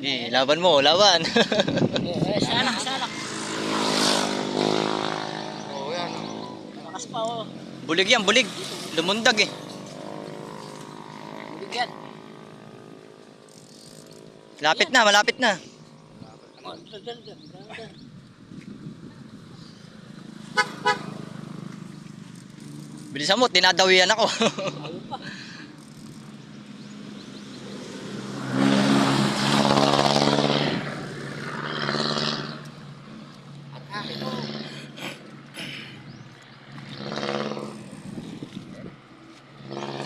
Laban mo, laban. Salak, salak. Oo, yan. Malakas pa, oh. Bulig yan, bulig. Lumundag eh. Bulig yan. Lapit na, malapit na. Oh, dun. Bilisan mo, tinadawian ako. Ayun pa. Atake mo.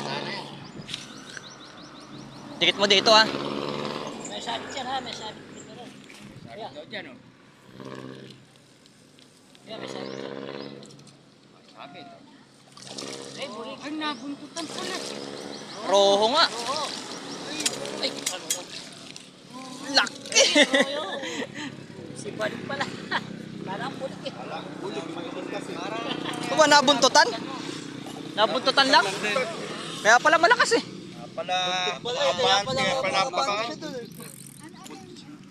Sana yan. Tikit mo dito ah. May sabit yan ha, may sabit dito rin. Ayan. Daw dyan, oh. Ayan, may sabit yan. Sabi ito. Ay, bulig. Ay, nabuntutan pala. Roho nga. Oo. Ay, ano ko? Laki. Oo. Si Balik pala. Parang bulig eh. Ito ba nabuntutan? Nabuntutan lang? Kaya pala malakas eh.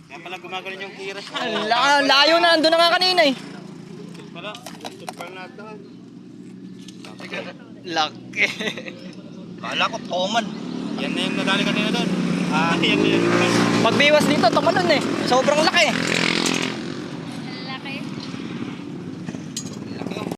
Kaya pala gumagano yung hira. Layo na, andun na nga kanina eh. Pala, pala natin. Laki. Kala ko, toman. Yan na yung nadali kanina doon. Yan na yun. Pagbiwas dito, tumalon eh. Sobrang laki.